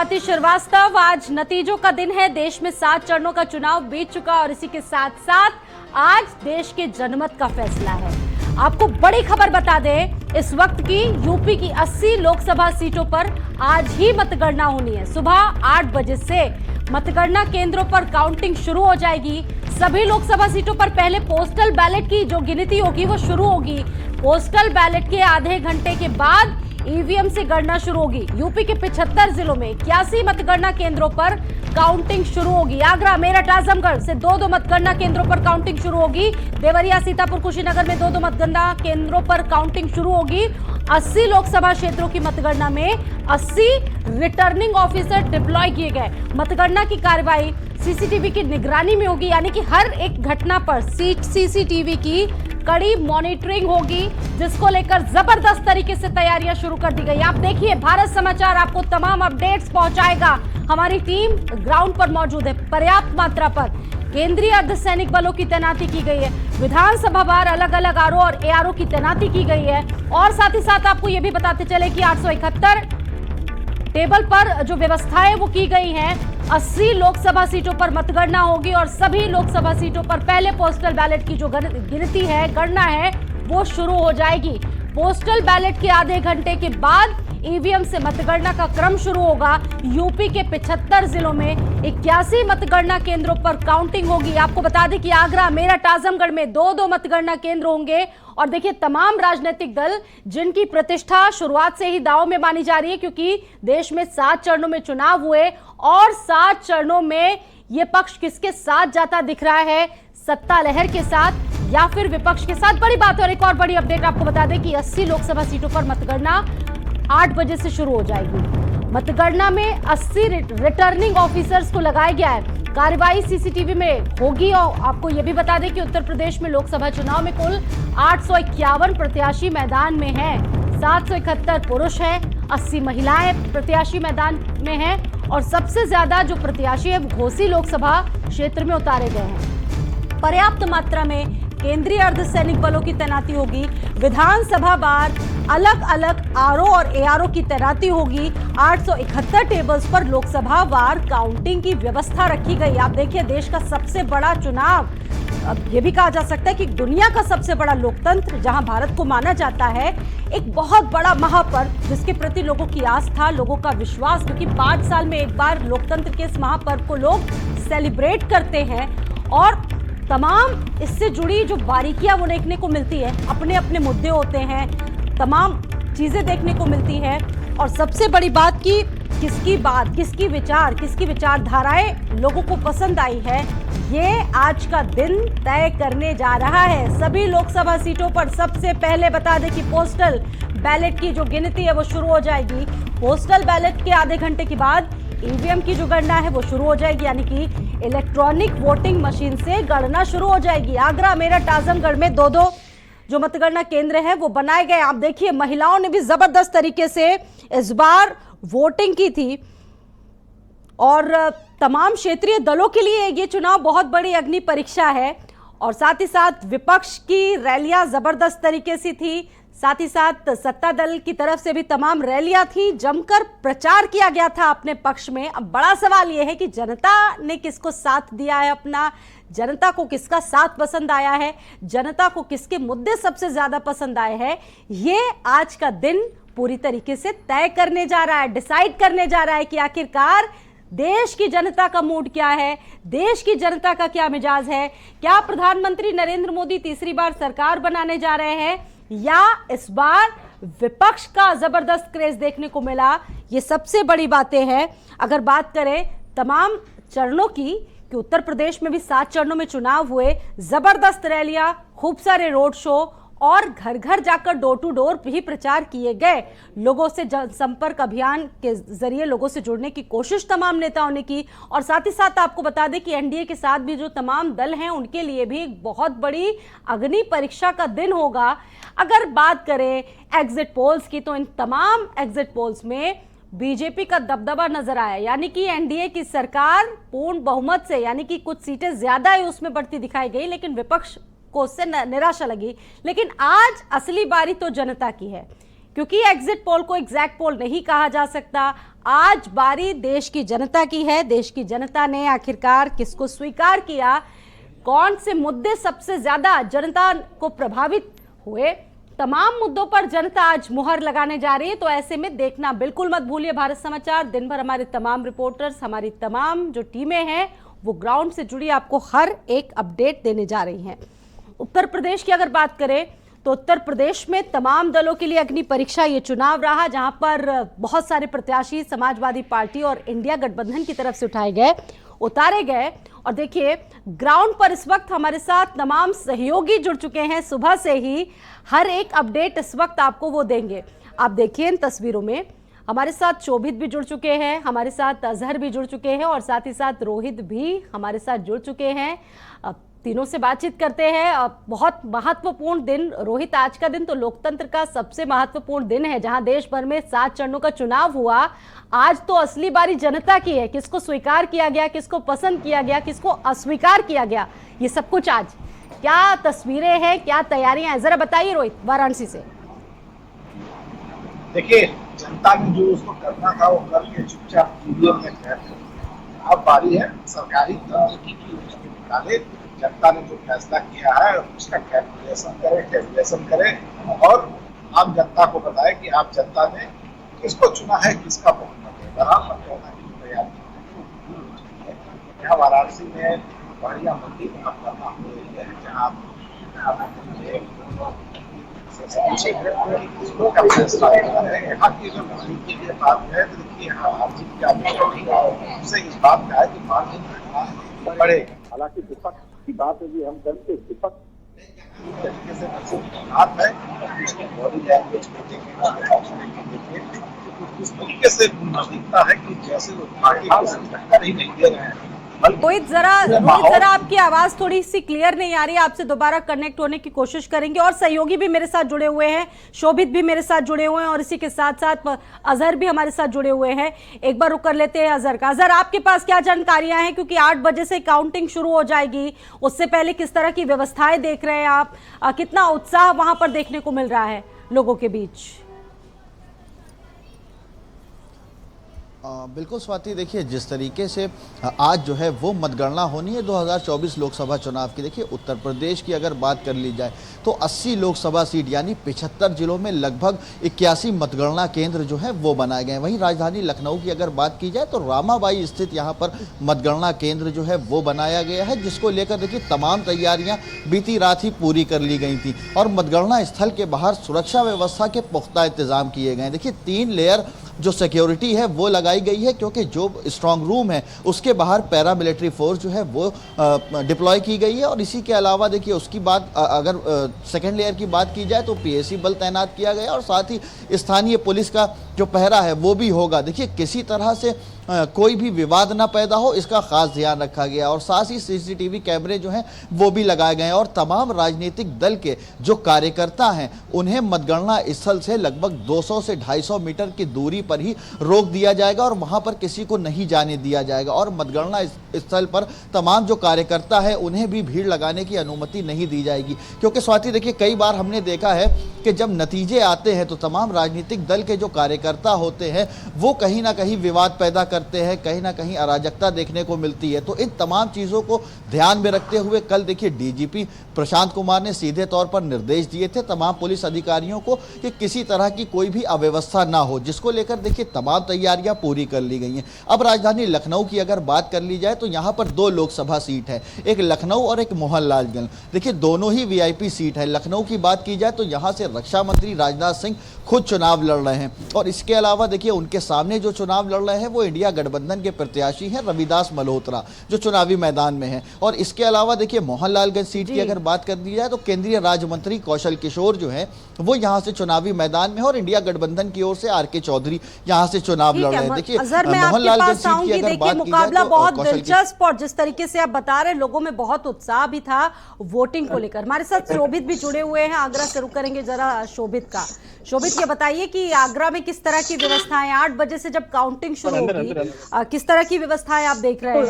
स्वाति श्रीवास्तव। आज नतीजों का दिन है। देश में 7 चरणों का चुनाव बीत चुका और इसी के साथ साथ आज देश के जनमत का फैसला है। आपको बड़ी खबर बता दें, इस वक्त की यूपी की 80 लोकसभा सीटों पर आज ही मतगणना होनी है। सुबह 8 बजे से मतगणना केंद्रों पर काउंटिंग शुरू हो जाएगी। सभी लोकसभा सीटों पर पहले पोस्टल बैलेट की जो गिनती होगी वो शुरू होगी। पोस्टल बैलेट के आधे घंटे के बाद ईवीएम से गणना शुरू होगी। यूपी के 75 जिलों में 81 मतगणना केंद्रों पर काउंटिंग शुरू होगी। आगरा, मेरठ, आजमगढ़ से 2-2 मतगणना केंद्रों पर काउंटिंग शुरू होगी। देवरिया, सीतापुर, कुशीनगर में 2-2 मतगणना केंद्रों पर काउंटिंग शुरू होगी। 80 लोकसभा क्षेत्रों की मतगणना में 80 रिटर्निंग ऑफिसर डिप्लॉय किए गए। मतगणना की कार्रवाई सीसीटीवी की निगरानी में होगी, यानी कि हर एक घटना पर सीसीटीवी की कड़ी मॉनिटरिंग होगी, जिसको लेकर जबरदस्त तरीके से तैयारियां शुरू कर दी गई। आप देखिए, भारत समाचार आपको तमाम अपडेट्स पहुंचाएगा। हमारी टीम ग्राउंड पर मौजूद है। पर्याप्त मात्रा पर केंद्रीय अर्धसैनिक बलों की तैनाती की गई है। विधानसभा वार अलग अलग आरओ और एआरओ की तैनाती की गई है। और साथ ही साथ आपको यह भी बताते चले कि 871 टेबल पर जो व्यवस्थाएं वो की गई हैं। 80 लोकसभा सीटों पर मतगणना होगी और सभी लोकसभा सीटों पर पहले पोस्टल बैलेट की जो गिनती है, गणना है, वो शुरू हो जाएगी। पोस्टल बैलेट के आधे घंटे के बाद ईवीएम से मतगणना का क्रम शुरू होगा। यूपी के 75 जिलों में 81 मतगणना केंद्रों पर काउंटिंग होगी। आपको बता दें कि आगरा, मेरठ, आजमगढ़ में 2-2 मतगणना केंद्र होंगे। और देखिए, तमाम राजनीतिक दल जिनकी प्रतिष्ठा शुरुआत से ही दांव में मानी जा रही है, क्योंकि देश में 7 चरणों में चुनाव हुए और 7 चरणों में ये पक्ष किसके साथ जाता दिख रहा है, सत्ता लहर के साथ या फिर विपक्ष के साथ। बड़ी बात। और एक और बड़ी अपडेट आपको बता दें कि 80 लोकसभा सीटों पर मतगणना 8 बजे से शुरू हो जाएगी। मतगणना में 80 रिटर्निंग ऑफिसर्स को लगाया गया है। कार्रवाई सीसीटीवी में होगी। और आपको यह भी बता दें कि उत्तर प्रदेश में लोकसभा चुनाव में कुल 851 प्रत्याशी मैदान में हैं। 771 पुरुष हैं, 80 महिलाएं प्रत्याशी मैदान में हैं और सबसे ज्यादा जो प्रत्याशी है वो घोसी लोकसभा क्षेत्र में उतारे गए हैं। पर्याप्त मात्रा में केंद्रीय अर्धसैनिक बलों की तैनाती होगी। विधानसभा वार अलग अलग आरओ और एआरओ की तैनाती होगी। 871 टेबल्स पर लोकसभा वार काउंटिंग की व्यवस्था रखी गई। आप देखिए, देश का सबसे बड़ा चुनाव, अब ये भी कहा जा सकता है कि दुनिया का सबसे बड़ा लोकतंत्र जहां भारत को माना जाता है, एक बहुत बड़ा महापर्व जिसके प्रति लोगों की आस्था, लोगों का विश्वास, क्योंकि 5 साल में एक बार लोकतंत्र के इस महापर्व को लोग सेलिब्रेट करते हैं और तमाम इससे जुड़ी जो बारीकियां वो देखने को मिलती है, अपने अपने मुद्दे होते हैं, तमाम चीजें देखने को मिलती है। और सबसे बड़ी बात कि किसकी बात, किसकी विचार, किसकी विचारधाराएं लोगों को पसंद आई है, ये आज का दिन तय करने जा रहा है। सभी लोकसभा सीटों पर सबसे पहले बता दें कि पोस्टल बैलेट की जो गिनती है वो शुरू हो जाएगी। पोस्टल बैलेट के आधे घंटे के बाद ईवीएम की जो गणना है वो शुरू हो जाएगी, यानी कि इलेक्ट्रॉनिक वोटिंग मशीन से गणना शुरू हो जाएगी। आगरा, मेरठ, आजमगढ़ में 2-2 जो मतगणना केंद्र हैं वो बनाए गए। आप देखिए, महिलाओं ने भी जबरदस्त तरीके से इस बार वोटिंग की थी और तमाम क्षेत्रीय दलों के लिए ये चुनाव बहुत बड़ी अग्नि परीक्षा है। और साथ ही साथ विपक्ष की रैलियां जबरदस्त तरीके से थी, साथ ही साथ सत्ता दल की तरफ से भी तमाम रैलियां थी। जमकर प्रचार किया गया था अपने पक्ष में। अब बड़ा सवाल यह है कि जनता ने किसको साथ दिया है अपना, जनता को किसका साथ पसंद आया है, जनता को किसके मुद्दे सबसे ज्यादा पसंद आए हैं, ये आज का दिन पूरी तरीके से तय करने जा रहा है, डिसाइड करने जा रहा है कि आखिरकार देश की जनता का मूड क्या है, देश की जनता का क्या मिजाज है। क्या प्रधानमंत्री नरेंद्र मोदी तीसरी बार सरकार बनाने जा रहे हैं या इस बार विपक्ष का जबरदस्त क्रेज देखने को मिला, ये सबसे बड़ी बातें हैं। अगर बात करें तमाम चरणों की, कि उत्तर प्रदेश में भी 7 चरणों में चुनाव हुए, जबरदस्त रैलियां, खूब सारे रोड शो और घर घर जाकर डोर टू डोर भी प्रचार किए गए। लोगों से जनसंपर्क अभियान के जरिए लोगों से जुड़ने की कोशिश तमाम नेताओं ने की। और साथ ही साथ आपको बता दें कि एनडीए के साथ भी जो तमाम दल हैं उनके लिए भी एक बहुत बड़ी अग्नि परीक्षा का दिन होगा। अगर बात करें एग्जिट पोल्स की, तो इन तमाम एग्जिट पोल्स में बीजेपी का दबदबा नजर आया, यानी कि एनडीए की सरकार पूर्ण बहुमत से, यानी कि कुछ सीटें ज्यादा है उसमें बढ़ती दिखाई गई, लेकिन विपक्ष को उससे निराशा लगी। लेकिन आज असली बारी तो जनता की है, क्योंकि एग्जिट पोल को एग्जैक्ट पोल नहीं कहा जा सकता। आज बारी देश की जनता की है। देश की जनता ने आखिरकार किसको स्वीकार किया, कौन से मुद्दे सबसे ज्यादा जनता को प्रभावित हुए, तमाम मुद्दों पर जनता आज मुहर लगाने जा रही है। तो ऐसे में देखना बिल्कुल मत भूलिए भारत समाचार। दिन भर हमारे तमाम रिपोर्टर्स, हमारी तमाम जो टीमें हैं वो ग्राउंड से जुड़ी आपको हर एक अपडेट देने जा रही हैं। उत्तर प्रदेश की अगर बात करें तो उत्तर प्रदेश में तमाम दलों के लिए अग्नि परीक्षा ये चुनाव रहा, जहां पर बहुत सारे प्रत्याशी समाजवादी पार्टी और इंडिया गठबंधन की तरफ से उतारे गए। और देखिए ग्राउंड पर इस वक्त हमारे साथ तमाम सहयोगी जुड़ चुके हैं। सुबह से ही हर एक अपडेट इस वक्त आपको वो देंगे। आप देखिए इन तस्वीरों में हमारे साथ शोभित भी जुड़ चुके हैं, हमारे साथ अजहर भी जुड़ चुके हैं और साथ ही साथ रोहित भी हमारे साथ जुड़ चुके हैं। तीनों से बातचीत करते हैं। बहुत महत्वपूर्ण दिन रोहित, आज का दिन तो लोकतंत्र का सबसे महत्वपूर्ण दिन है, जहां देश भर में 7 चरणों का चुनाव हुआ। आज तो असली बारी जनता की है, किसको स्वीकार किया गया, किसको पसंद किया गया, किसको अस्वीकार किया गया, ये सब कुछ आज क्या तस्वीरें हैं, क्या तैयारियां हैं, जरा बताइए रोहित वाराणसी से। देखिए जनता ने जो उसको करना था वो करके चुपचाप ईवीएम में बैठ गए। अब बारी है सरकारी तंत्र की उसको निकाले। जनता ने जो फैसला किया है उसका कैलकुलेशन करें और आम जनता को बताए कि आप जनता ने किसको चुना है, किसका बहुमत है। बराबर मत करना की तैयारी है। यहाँ वाराणसी में बढ़िया मंडी करना हो रही है, जहाँ यहाँ की जो राजनीति की बात है तो देखिए यहाँ आर्थिक क्या उससे इस बात का है कि मार्जिन बढ़ेगा। हालांकि विपक्ष की बात है कि हम दल के विपक्ष तरीके से बात है, उसकी बॉडी लैंग्वेज को देखें, इस तरीके से दिखता है कि जैसे वो पार्टी को टक्कर ही नहीं दे रहे हैं। रोहित जरा आपकी आवाज थोड़ी सी क्लियर नहीं आ रही है, आपसे दोबारा कनेक्ट होने की कोशिश करेंगे। और सहयोगी भी मेरे साथ जुड़े हुए हैं, शोभित भी मेरे साथ जुड़े हुए हैं और इसी के साथ साथ अजहर भी हमारे साथ जुड़े हुए हैं। एक बार रुक कर लेते हैं अजहर का। अजहर, आपके पास क्या जानकारियां हैं, क्योंकि 8 बजे से काउंटिंग शुरू हो जाएगी, उससे पहले किस तरह की व्यवस्थाएं देख रहे हैं आप, कितना उत्साह वहां पर देखने को मिल रहा है लोगों के बीच? बिल्कुल स्वाति, देखिए जिस तरीके से आज जो है वो मतगणना होनी है 2024 लोकसभा चुनाव की। देखिए उत्तर प्रदेश की अगर बात कर ली जाए तो 80 लोकसभा सीट यानी 75 जिलों में लगभग 81 मतगणना केंद्र जो है वो बनाए गए हैं। वहीं राजधानी लखनऊ की अगर बात की जाए तो रामाबाई स्थित यहाँ पर मतगणना केंद्र जो है वो बनाया गया है, जिसको लेकर देखिए तमाम तैयारियां बीती रात ही पूरी कर ली गई थी और मतगणना स्थल के बाहर सुरक्षा व्यवस्था के पुख्ता इंतजाम किए गए हैं। देखिए 3 लेयर जो सिक्योरिटी है वो लगाई गई है, क्योंकि जो स्ट्रांग रूम है उसके बाहर पैरामिलिट्री फोर्स जो है वो डिप्लॉय की गई है। और इसी के अलावा देखिए उसकी बात अगर सेकेंड लेयर की बात की जाए तो पीएसी बल तैनात किया गया और साथ ही स्थानीय पुलिस का जो पहरा है वो भी होगा। देखिए किसी तरह से कोई भी विवाद ना पैदा हो, इसका खास ध्यान रखा गया और साथ ही सीसीटीवी कैमरे जो हैं वो भी लगाए गए हैं और तमाम राजनीतिक दल के जो कार्यकर्ता हैं उन्हें मतगणना स्थल से लगभग 200 से 250 मीटर की दूरी पर ही रोक दिया जाएगा और वहां पर किसी को नहीं जाने दिया जाएगा। और मतगणना स्थल पर तमाम जो कार्यकर्ता है उन्हें भी भीड़ लगाने की अनुमति नहीं दी जाएगी, क्योंकि स्वाति देखिए कई बार हमने देखा है कि जब नतीजे आते हैं तो तमाम राजनीतिक दल के जो कार्यकर्ता होते हैं वो कहीं ना कहीं विवाद पैदा करते हैं, कहीं ना कहीं अराजकता देखने को मिलती है। तो इन तमाम चीज़ों को ध्यान में रखते हुए कल देखिए डीजीपी प्रशांत कुमार ने सीधे तौर पर निर्देश दिए थे तमाम पुलिस अधिकारियों को कि किसी तरह की कोई भी अव्यवस्था ना हो, जिसको लेकर देखिए तमाम तैयारियां पूरी कर ली गई हैं। अब राजधानी लखनऊ की अगर बात कर ली जाए तो यहाँ पर 2 लोकसभा सीट है, एक लखनऊ और एक मोहनलालगंज। देखिए दोनों ही वीआईपी सीट है। लखनऊ की बात की जाए तो यहाँ से रक्षा मंत्री राजनाथ सिंह खुद चुनाव लड़ रहे हैं और इसके अलावा देखिए उनके सामने जो चुनाव लड़ रहे हैं वो इंडिया गठबंधन के प्रत्याशी हैं रविदास मल्होत्रा, जो चुनावी मैदान में हैं। और इसके अलावा देखिए मोहनलालगंज सीट की अगर बात कर दी जाए तो केंद्रीय राज्य मंत्री कौशल किशोर जो हैं वो यहाँ से चुनावी मैदान में और इंडिया गठबंधन की ओर से आरके चौधरी यहाँ से चुनाव लड़ रहे हैं। देखिए मोहनलालगंज सीट की अगर बात की जाए तो बहुत दिलचस्प और जिस तरीके से आप बता रहे हैं लोगों में बहुत उत्साह भी था वोटिंग को लेकर। हमारे साथ शोभित भी जुड़े हुए हैं, आगरा शुरू करेंगे जरा शोभित का। शोभित ये बताइए कि आगरा में किस तरह की व्यवस्थाएं 8 बजे से जब काउंटिंग शुरू होगी किस तरह की व्यवस्थाएं आप देख रहे हैं?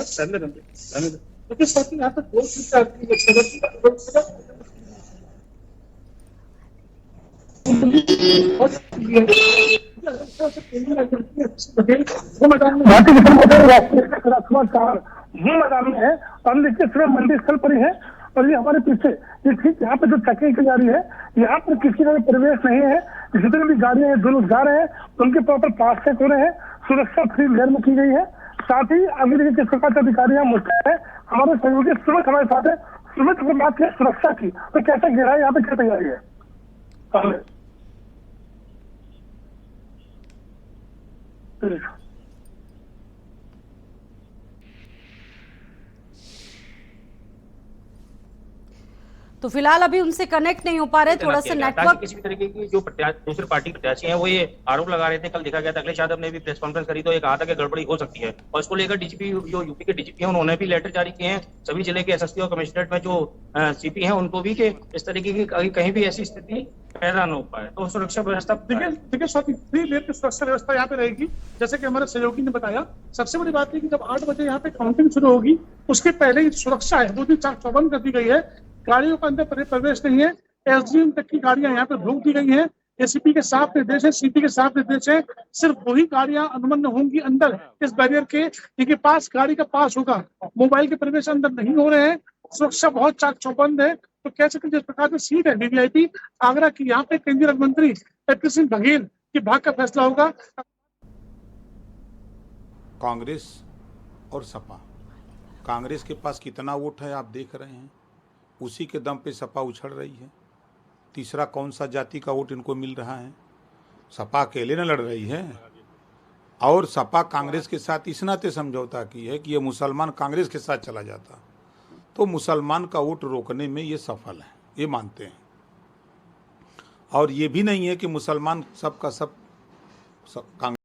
भारतीय किसान मोर्चा राष्ट्रीय राजकुमार चावल ये मैदान में है और देखिए सिर्फ मंडी स्थल पर ही है और ये हमारे पीछे ये ठीक यहाँ पे जो चेकिंग की जा रही है यहाँ पर किसी का भी प्रवेश नहीं है। जितने भी गाड़ियां हैं जो लोग जा रहे हैं उनके प्रॉपर पास चेक हो रहे हैं, सुरक्षा फ्री लेन में की गई है। साथ ही अभी देखिए किस प्रकार के अधिकारी यहाँ मुस्तैद है। हमारे सहयोगी सुमित हमारे साथ है। सुमित, अगर बात करें सुरक्षा की तो कैसा घेरा है यहाँ पे, क्या तैयारी है? तो फिलहाल अभी उनसे कनेक्ट नहीं हो पा रहे, थोड़ा सा नेटवर्क। किसी भी तरीके की जो दूसरे पार्टी प्रत्याशी हैं वो ये आरोप लगा रहे थे। कल देखा गया था अखिलेश यादव ने भी प्रेस कॉन्फ्रेंस करी तो ये कहा था कि गड़बड़ी हो सकती है और इसको लेकर डीजीपी जो यूपी के डीजीपी हैं उन्होंने भी लेटर जारी किए हैं सभी जिले के एसएसपी और कमिश्नरेट में जो सीपी हैं उनको भी कि इस तरीके की कहीं भी ऐसी स्थिति पैदा न हो पाए। तो सुरक्षा व्यवस्था देखिए स्वाति फ्री देर की सुरक्षा व्यवस्था यहाँ पे रहेगी। जैसे कि हमारे सहयोगी ने बताया, सबसे बड़ी बात है कि जब 8 बजे यहाँ पे काउंटिंग शुरू होगी उसके पहले ही सुरक्षा है वो भी चाक चौबंद कर दी गई है। गाड़ियों के अंदर प्रवेश नहीं है। एसडीएम तक की गाड़ियां यहाँ पे रोक दी गई हैं। एसीपी के साफ निर्देश है, सीपी के साफ निर्देश है, सिर्फ वही गाड़ियां अनुमन्य होंगी अंदर इस बैरियर के जिनके पास गाड़ी का पास होगा। मोबाइल के प्रवेश अंदर नहीं हो रहे हैं। सुरक्षा बहुत चाक चौबंद है। तो कह सकते जिस प्रकार की सीट है वीवीआईपी आगरा की, यहाँ पे केंद्रीय रक्षा मंत्री एपी सिंह बघेल की भाग का फैसला होगा। कांग्रेस और सपा, कांग्रेस के पास कितना वोट है आप देख रहे हैं, उसी के दम पे सपा उछल रही है। तीसरा कौन सा जाति का वोट इनको मिल रहा है? सपा अकेले न लड़ रही है और सपा कांग्रेस के साथ इस नाते समझौता की है कि ये मुसलमान कांग्रेस के साथ चला जाता तो मुसलमान का वोट रोकने में ये सफल है, ये मानते हैं। और ये भी नहीं है कि मुसलमान सब का सब कांग्रेस